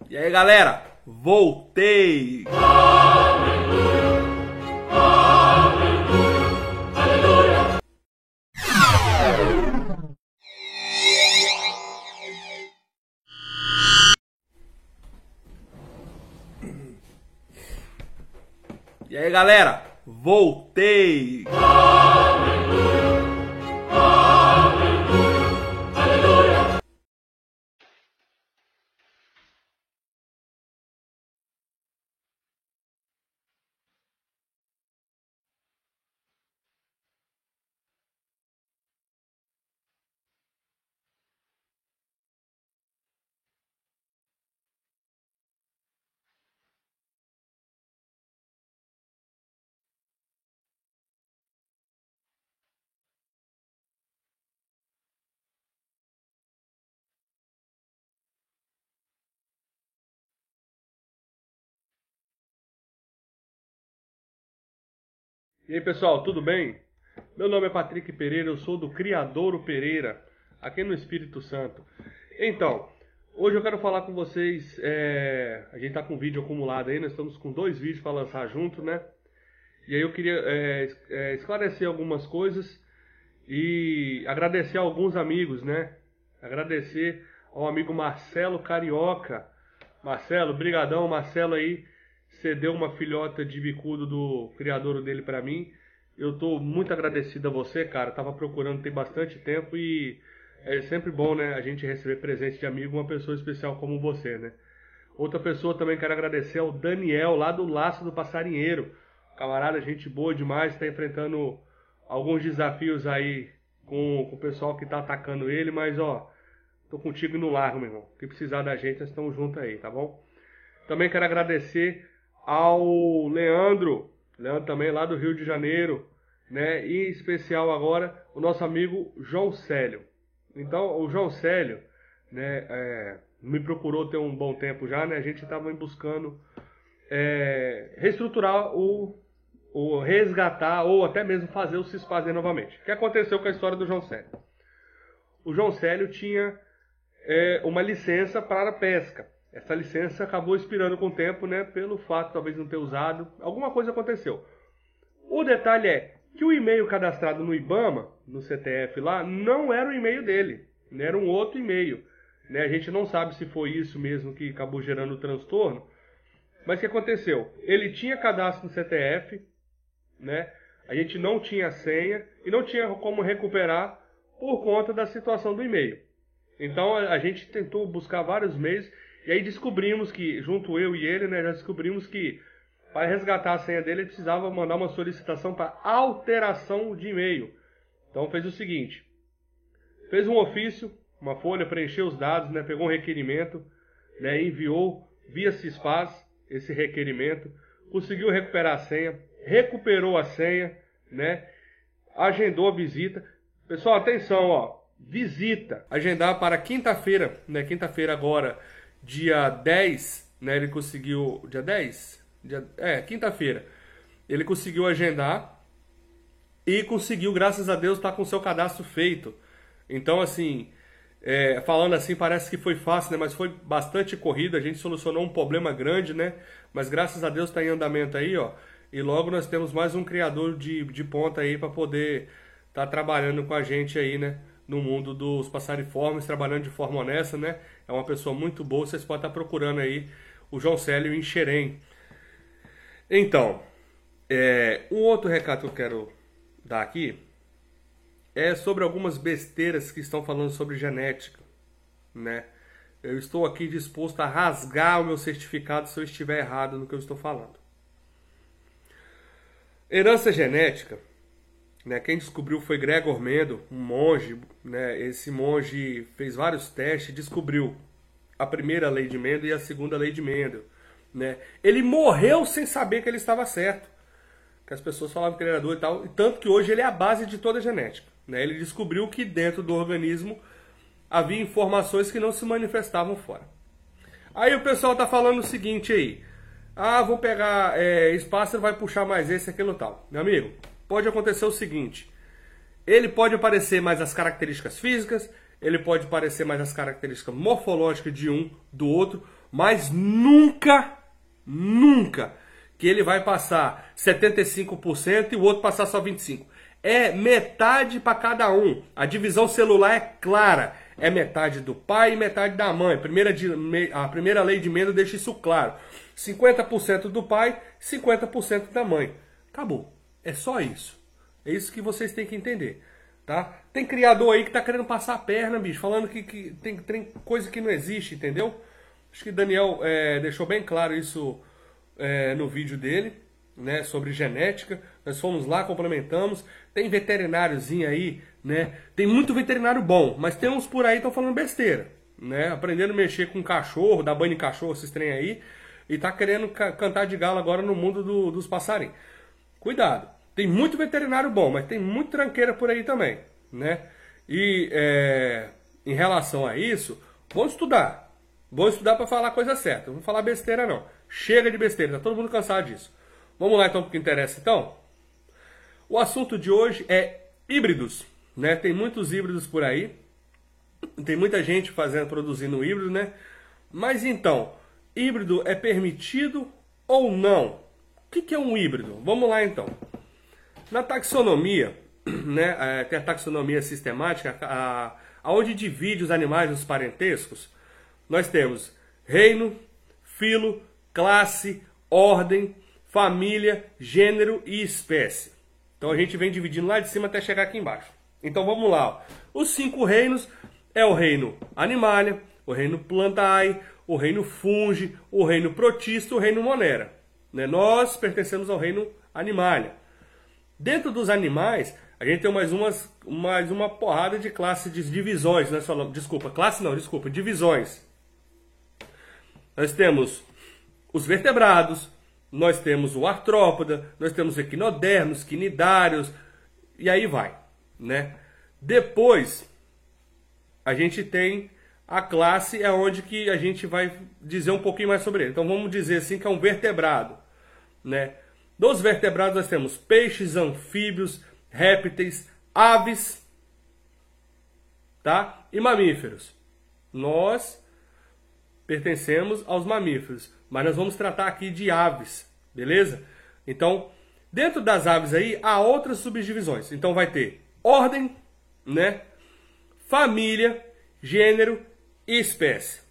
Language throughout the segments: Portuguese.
E aí, galera, voltei! Aleluia, aleluia, aleluia. E aí, galera, voltei! Aleluia, aleluia, aleluia. E aí, pessoal, tudo bem? Meu nome é Patrick Pereira, eu sou do Criadouro Pereira, aqui no Espírito Santo. Então, hoje eu quero falar com vocês, a gente tá com um vídeo acumulado aí, nós estamos com 2 vídeos para lançar junto, né? E aí eu queria esclarecer algumas coisas e agradecer a alguns amigos, né? Agradecer ao amigo Marcelo Carioca. Marcelo, brigadão, Marcelo aí. Cedeu uma filhota de bicudo do criadouro dele pra mim. Eu tô muito agradecido a você, cara. Tava procurando tem bastante tempo e é sempre bom, né, a gente receber presente de amigo, uma pessoa especial como você, né? Outra pessoa também quero agradecer ao Daniel, lá do Laço do Passarinheiro. Camarada, gente boa demais, tá enfrentando alguns desafios aí com o pessoal que tá atacando ele, mas ó, tô contigo no largo, meu irmão. Se precisar da gente, nós estamos juntos aí, tá bom? Também quero agradecer ao Leandro também lá do Rio de Janeiro, né? E em especial agora o nosso amigo João Célio. Então o João Célio, né, me procurou tem um bom tempo já, né? A gente estava buscando reestruturar o resgatar ou até mesmo fazer o se fazer novamente. O que aconteceu com a história do João Célio? O João Célio tinha uma licença para a pesca. Essa licença acabou expirando com o tempo, né? Pelo fato de talvez não ter usado. Alguma coisa aconteceu. O detalhe é que o e-mail cadastrado no IBAMA, no CTF lá, não era o e-mail dele. Era um outro e-mail. Né? A gente não sabe se foi isso mesmo que acabou gerando o transtorno. Mas o que aconteceu? Ele tinha cadastro no CTF, né? A gente não tinha senha e não tinha como recuperar por conta da situação do e-mail. Então a gente tentou buscar vários meios. E aí descobrimos que, junto eu e ele, né, já descobrimos que para resgatar a senha dele, ele precisava mandar uma solicitação para alteração de e-mail. Então fez o seguinte, fez um ofício, uma folha, preencheu os dados, né, pegou um requerimento, né, enviou via Sisfaz esse requerimento, conseguiu recuperar a senha, recuperou a senha, né, agendou a visita. Pessoal, atenção, ó, visita, agendar para quinta-feira, né, quinta-feira agora, dia 10, né, ele conseguiu, dia 10? Quinta-feira, ele conseguiu agendar e conseguiu, graças a Deus, estar com o seu cadastro feito. Então, assim, falando assim, parece que foi fácil, né, mas foi bastante corrido, a gente solucionou um problema grande, né, mas graças a Deus está em andamento aí, ó, e logo nós temos mais um criador de ponta aí para poder estar trabalhando com a gente aí, né, no mundo dos passariformes, trabalhando de forma honesta, né? É uma pessoa muito boa, vocês podem estar procurando aí o João Célio em Xerém. Então, um outro recado que eu quero dar aqui é sobre algumas besteiras que estão falando sobre genética, né? Eu estou aqui disposto a rasgar o meu certificado se eu estiver errado no que eu estou falando. Herança genética, né, quem descobriu foi Gregor Mendel, um monge, né, esse monge fez vários testes e descobriu a primeira lei de Mendel e a segunda lei de Mendel. Né. Ele morreu sem saber que ele estava certo, que as pessoas falavam que ele era doido e tal, e tanto que hoje ele é a base de toda a genética. Né. Ele descobriu que dentro do organismo havia informações que não se manifestavam fora. Aí o pessoal está falando o seguinte aí, Ah, vou pegar esse pássaro, vai puxar mais esse, aquilo tal. Meu amigo, pode acontecer o seguinte. Ele pode aparecer mais as características físicas, ele pode aparecer mais as características morfológicas de um, do outro, mas nunca, nunca que ele vai passar 75% e o outro passar só 25%. É metade para cada um. A divisão celular é clara. É metade do pai e metade da mãe. A primeira lei de Mendel deixa isso claro. 50% do pai, 50% da mãe. Acabou. É só isso. É isso que vocês têm que entender. Tá? Tem criador aí que tá querendo passar a perna, bicho. Falando que tem coisa que não existe, entendeu? Acho que Daniel deixou bem claro isso no vídeo dele, né, sobre genética. Nós fomos lá, complementamos. Tem veterináriozinho aí, né? Tem muito veterinário bom, mas tem uns por aí que estão falando besteira, né? Aprendendo a mexer com cachorro, dar banho em cachorro, esses trem aí, e tá querendo cantar de galo agora no mundo dos passarinhos. Cuidado. Tem muito veterinário bom, mas tem muito tranqueira por aí também, né? E em relação a isso, vamos estudar. Vamos estudar para falar a coisa certa. Não vamos falar besteira não. Chega de besteira, tá todo mundo cansado disso. Vamos lá então pro que interessa então. O assunto de hoje é híbridos, né? Tem muitos híbridos por aí. Tem muita gente produzindo híbrido, né? Mas então, híbrido é permitido ou não? O que é um híbrido? Vamos lá então. Na taxonomia, né? Tem a taxonomia sistemática, onde divide os animais nos parentescos. Nós temos reino, filo, classe, ordem, família, gênero e espécie. Então a gente vem dividindo lá de cima até chegar aqui embaixo. Então vamos lá. Os 5 reinos é o reino Animalia, o reino Plantae, o reino Fungi, o reino Protista, o reino Monera. Né? Nós pertencemos ao reino Animalia. Dentro dos animais, a gente tem mais uma porrada de classes de divisões. Nós falamos, divisões. Nós temos os vertebrados, nós temos o artrópoda, nós temos equinodermos, quinidários, e aí vai, né? Depois, a gente tem a classe, é onde que a gente vai dizer um pouquinho mais sobre ele. Então vamos dizer assim que é um vertebrado, né? Dos vertebrados nós temos peixes, anfíbios, répteis, aves, tá? E mamíferos. Nós pertencemos aos mamíferos, mas nós vamos tratar aqui de aves, beleza? Então, dentro das aves aí, há outras subdivisões. Então vai ter ordem, né? Família, gênero e espécie.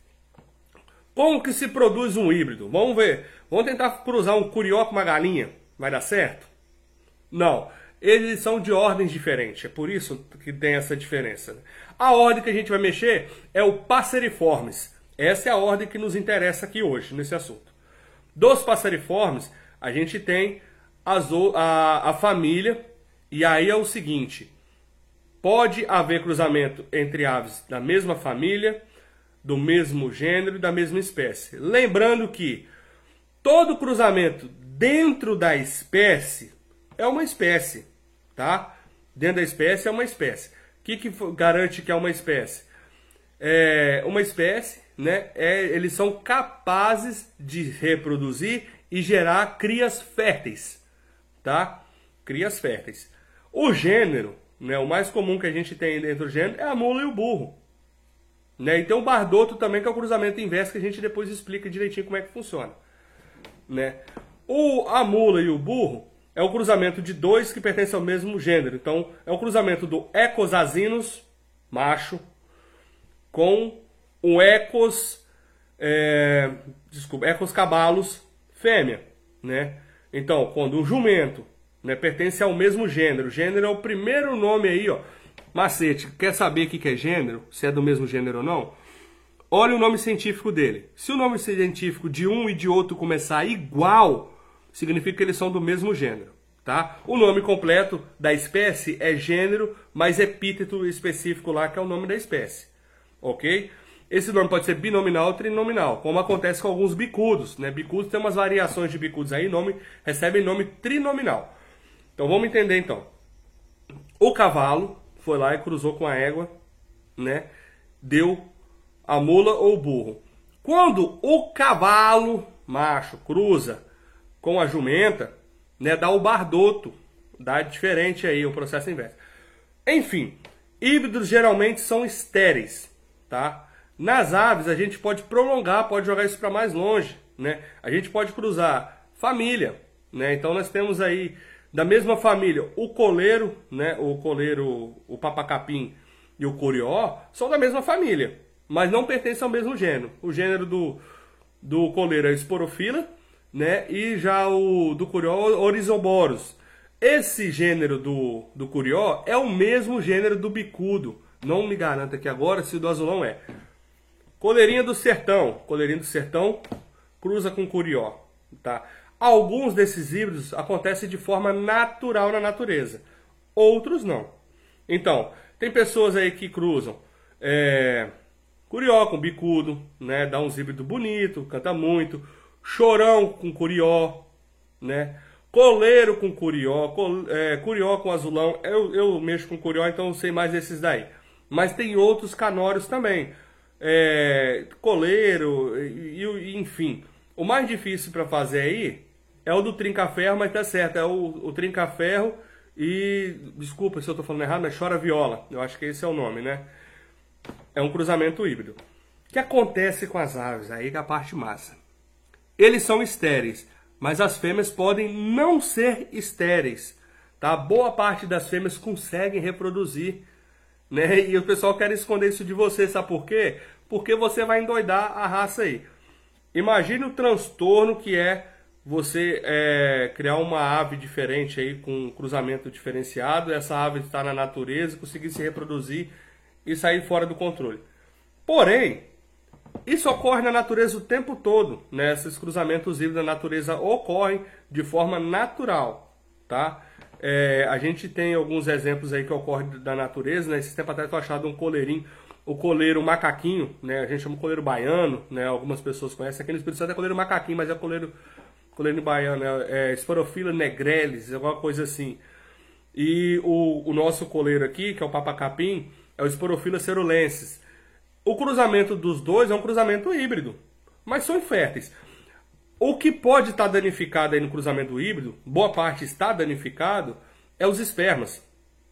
Como que se produz um híbrido? Vamos ver. Vamos tentar cruzar um curió com uma galinha. Vai dar certo? Não. Eles são de ordens diferentes. É por isso que tem essa diferença. A ordem que a gente vai mexer é o Passeriformes. Essa é a ordem que nos interessa aqui hoje, nesse assunto. Dos Passeriformes, a gente tem a família. E aí é o seguinte. Pode haver cruzamento entre aves da mesma família, do mesmo gênero e da mesma espécie. Lembrando que todo cruzamento dentro da espécie é uma espécie, tá? Dentro da espécie é uma espécie. O que garante que é uma espécie? Uma espécie, né? Eles são capazes de reproduzir e gerar crias férteis, tá? Crias férteis. O gênero, né? O mais comum que a gente tem dentro do gênero é a mula e o burro. Né? E tem o bardoto também, que é o cruzamento inverso, que a gente depois explica direitinho como é que funciona. Né? A mula e o burro é o cruzamento de dois que pertencem ao mesmo gênero. Então, é o cruzamento do Ecos asinus, macho, com o Ecos cabalus, fêmea. Né? Então, quando o jumento, né, pertence ao mesmo gênero. Gênero é o primeiro nome aí, ó. Macete, quer saber o que é gênero? Se é do mesmo gênero ou não? Olha o nome científico dele. Se o nome científico de um e de outro começar igual, significa que eles são do mesmo gênero, tá? O nome completo da espécie é gênero, mais epíteto específico lá, que é o nome da espécie, ok? Esse nome pode ser binominal ou trinominal, como acontece com alguns bicudos, né? Bicudos tem umas variações de bicudos aí, recebem nome trinominal. Então vamos entender então. O cavalo foi lá e cruzou com a égua, né? Deu a mula ou o burro. Quando o cavalo macho cruza com a jumenta, né, dá o bardoto, dá diferente aí o processo inverso. Enfim, híbridos geralmente são estéreis, tá? Nas aves a gente pode prolongar, pode jogar isso para mais longe, né? A gente pode cruzar família, né? Então nós temos aí da mesma família o coleiro, né? O papacapim e o curió são da mesma família, mas não pertencem ao mesmo gênero. O gênero do coleiro é Sporophylla, né? E já o do curió, Oryzoboros. Esse gênero do curió é o mesmo gênero do bicudo. Não me garanto aqui agora se o do azulão é. Coleirinha do sertão. Coleirinha do sertão cruza com curió, tá? Alguns desses híbridos acontecem de forma natural na natureza. Outros não. Então, tem pessoas aí que cruzam curió com bicudo, né? Dá uns híbridos bonitos, canta muito. Chorão com curió, né? Coleiro com curió, curió com azulão. Eu mexo com curió, então eu sei mais desses daí. Mas tem outros canórios também. Coleiro, enfim. O mais difícil para fazer aí é o do trinca-ferro, mas tá certo. É o trinca-ferro e... Desculpa se eu tô falando errado, mas chora-viola. Eu acho que esse é o nome, né? É um cruzamento híbrido. O que acontece com as aves? Aí que é a parte massa. Eles são estéreis, mas as fêmeas podem não ser estéreis, tá? Boa parte das fêmeas conseguem reproduzir, né? E o pessoal quer esconder isso de você, sabe por quê? Porque você vai endoidar a raça aí. Imagine o transtorno que é você criar uma ave diferente aí, com um cruzamento diferenciado, essa ave está na natureza, conseguir se reproduzir e sair fora do controle. Porém, isso ocorre na natureza o tempo todo, né? Esses cruzamentos híbridos na natureza ocorrem de forma natural, tá? A gente tem alguns exemplos aí que ocorrem da natureza, né? Esse tempo atrás eu achado um coleirinho, o coleiro macaquinho, né? A gente chama de coleiro baiano, né? Algumas pessoas conhecem. Aqui no Espírito Santo é coleiro macaquinho, mas é coleiro baiano, Sporophylla negrelis, alguma coisa assim. E o nosso coleiro aqui, que é o papacapim, é o Sporophylla cerulensis. O cruzamento dos dois é um cruzamento híbrido, mas são férteis. O que pode estar danificado aí no cruzamento híbrido, boa parte está danificado, é os espermas,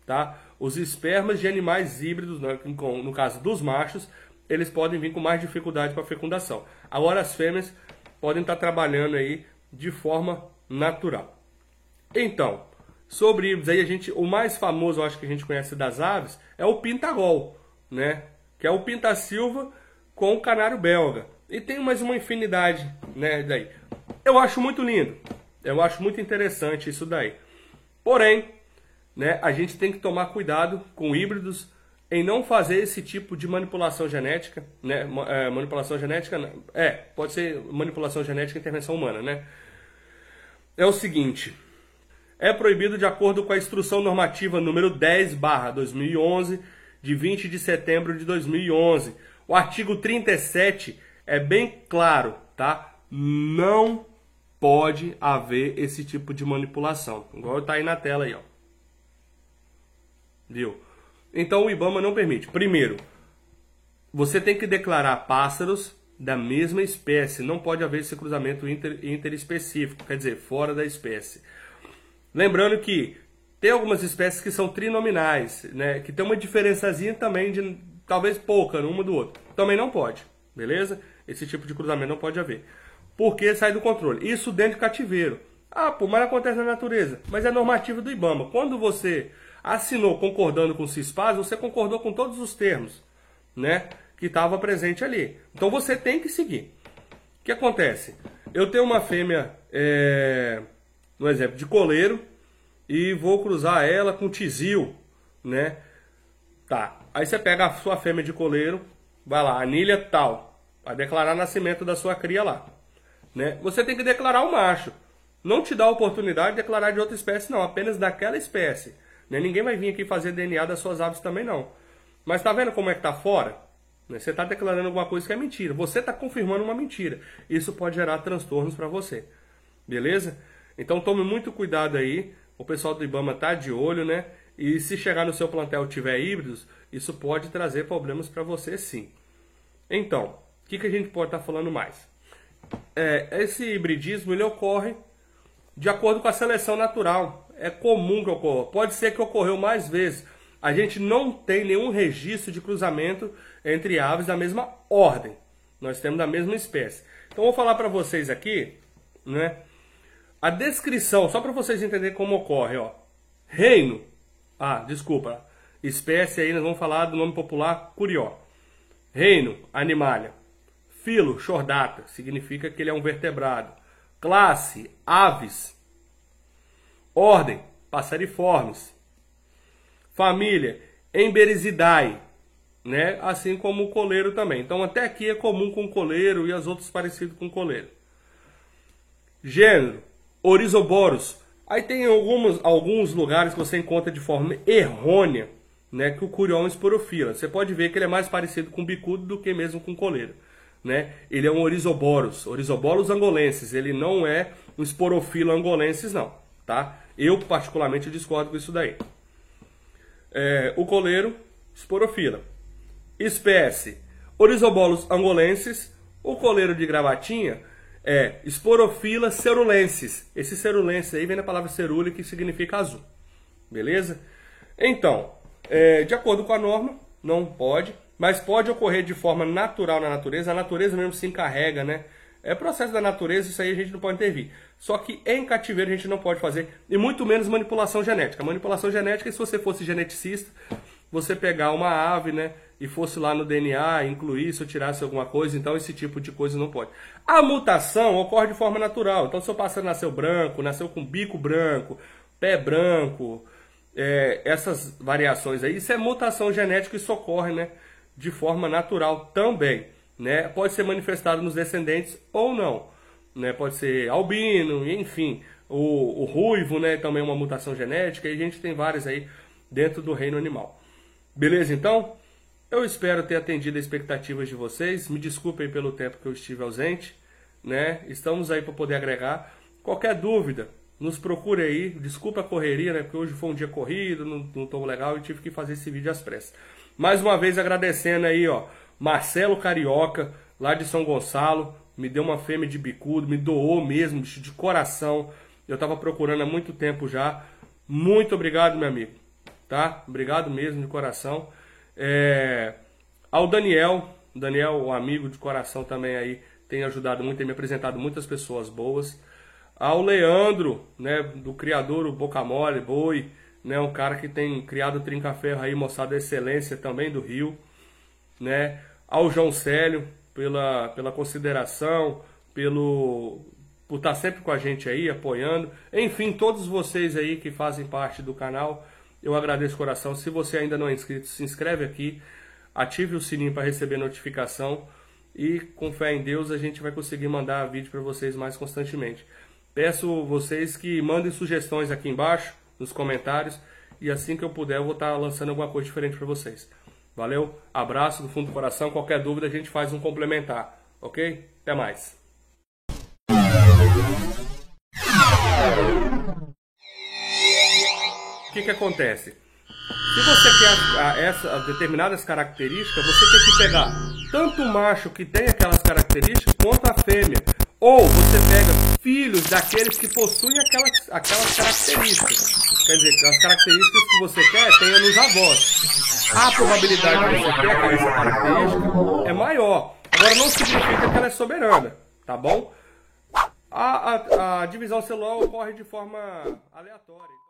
tá? Os espermas de animais híbridos, no caso dos machos, eles podem vir com mais dificuldade para fecundação. Agora as fêmeas podem estar trabalhando aí de forma natural. Então, sobre híbridos aí, o mais famoso, eu acho que a gente conhece das aves, é o pintagol, né? Que é o pinta-silva com o canário belga. E tem mais uma infinidade, né, daí. Eu acho muito lindo. Eu acho muito interessante isso daí. Porém, né, a gente tem que tomar cuidado com híbridos em não fazer esse tipo de manipulação genética, né? Manipulação genética, pode ser manipulação genética e intervenção humana, né? É o seguinte, é proibido de acordo com a Instrução Normativa número 10/2011, de 20 de setembro de 2011. O artigo 37 é bem claro, tá? Não pode haver esse tipo de manipulação. Igual está aí na tela aí, ó. Viu? Então o IBAMA não permite. Primeiro, você tem que declarar pássaros da mesma espécie. Não pode haver esse cruzamento interespecífico, quer dizer, fora da espécie. Lembrando que tem algumas espécies que são trinominais, né? Que tem uma diferençazinha também, de talvez pouca, uma do outro. Também não pode, beleza? Esse tipo de cruzamento não pode haver. Porque sai do controle. Isso dentro de cativeiro. Mas acontece na natureza. Mas é normativa do IBAMA. Quando você assinou concordando com o CISPAS, você concordou com todos os termos, né? Que estava presente ali. Então você tem que seguir. O que acontece? Eu tenho uma fêmea, no exemplo, de coleiro, e vou cruzar ela com tizil, né? Tá. Aí você pega a sua fêmea de coleiro, vai lá, anilha tal, vai declarar nascimento da sua cria lá, né? Você tem que declarar o macho. Não te dá a oportunidade de declarar de outra espécie, não, apenas daquela espécie, né? Ninguém vai vir aqui fazer DNA das suas aves também, não. Mas tá vendo como é que tá fora? Você está declarando alguma coisa que é mentira. Você está confirmando uma mentira. Isso pode gerar transtornos para você. Beleza? Então tome muito cuidado aí. O pessoal do IBAMA está de olho, né? E se chegar no seu plantel e tiver híbridos, isso pode trazer problemas para você sim. Então, o que a gente pode estar falando mais? esse hibridismo ele ocorre de acordo com a seleção natural. É comum que ocorra. Pode ser que ocorreu mais vezes. A gente não tem nenhum registro de cruzamento entre aves da mesma ordem. Nós temos da mesma espécie. Então, vou falar para vocês aqui, né, a descrição, só para vocês entenderem como ocorre. Ó. Reino. Desculpa. Espécie aí, nós vamos falar do nome popular curió. Reino, animalia. Filo, chordata, significa que ele é um vertebrado. Classe, aves. Ordem, passeriformes. Família, Emberizidae, né? Assim como o coleiro também. Então até aqui é comum com o coleiro e as outras parecidas com o coleiro. Gênero, Oryzoboros. Aí tem alguns lugares que você encontra de forma errônea, né, que o curió é um esporofila. Você pode ver que ele é mais parecido com o bicudo do que mesmo com o coleiro. Né? Ele é um Oryzoboros, Oryzoboros angolensis. Ele não é um esporofila angolensis, não. Tá? Eu particularmente discordo com isso daí. O coleiro, esporofila. Espécie, Oryzobolus angolensis. O coleiro de gravatinha é Esporofila cerulensis. Esse cerulensis aí vem da palavra cerule, que significa azul. Beleza? Então, de acordo com a norma, não pode, mas pode ocorrer de forma natural na natureza. A natureza mesmo se encarrega, né? É processo da natureza, isso aí a gente não pode intervir. Só que em cativeiro a gente não pode fazer, e muito menos manipulação genética. Manipulação genética, se você fosse geneticista, você pegar uma ave, né, e fosse lá no DNA, incluísse ou tirasse alguma coisa, então esse tipo de coisa não pode. A mutação ocorre de forma natural. Então, se o pássaro nasceu branco, nasceu com bico branco, pé branco, essas variações aí, isso é mutação genética, isso ocorre, né, de forma natural também. Né? Pode ser manifestado nos descendentes ou não. Né? Pode ser albino, enfim. O ruivo, né, também é uma mutação genética. E a gente tem várias aí dentro do reino animal. Beleza, então? Eu espero ter atendido as expectativas de vocês. Me desculpem pelo tempo que eu estive ausente. Né? Estamos aí para poder agregar. Qualquer dúvida, nos procure aí. Desculpa a correria, né? Porque hoje foi um dia corrido, não estou legal e tive que fazer esse vídeo às pressas. Mais uma vez agradecendo aí, ó, Marcelo Carioca, lá de São Gonçalo, me deu uma fêmea de bicudo, me doou mesmo, de coração. Eu estava procurando há muito tempo já. Muito obrigado, meu amigo. Tá? Obrigado mesmo, de coração. Ao Daniel, um amigo de coração também aí, tem ajudado muito, tem me apresentado muitas pessoas boas. Ao Leandro, né, do criador o Boca Mole, Boi, né, um cara que tem criado trinca-ferro aí, mostrado a excelência também do Rio. Né? Ao João Célio, pela consideração, por estar sempre com a gente aí, apoiando. Enfim, todos vocês aí que fazem parte do canal, eu agradeço de coração. Se você ainda não é inscrito, se inscreve aqui, ative o sininho para receber notificação e com fé em Deus a gente vai conseguir mandar vídeo para vocês mais constantemente. Peço vocês que mandem sugestões aqui embaixo, nos comentários, e assim que eu puder eu vou estar lançando alguma coisa diferente para vocês. Valeu, abraço do fundo do coração. Qualquer dúvida a gente faz um complementar, ok? Até mais. O que acontece? Se você quer determinadas características, você tem que pegar tanto o macho que tem aquelas características quanto a fêmea. Ou você pega filhos daqueles que possuem aquelas características. Quer dizer, as características que você quer tenha nos avós. A probabilidade de você ter essa característica é maior. Agora não significa que ela é soberana, tá bom? A divisão celular ocorre de forma aleatória.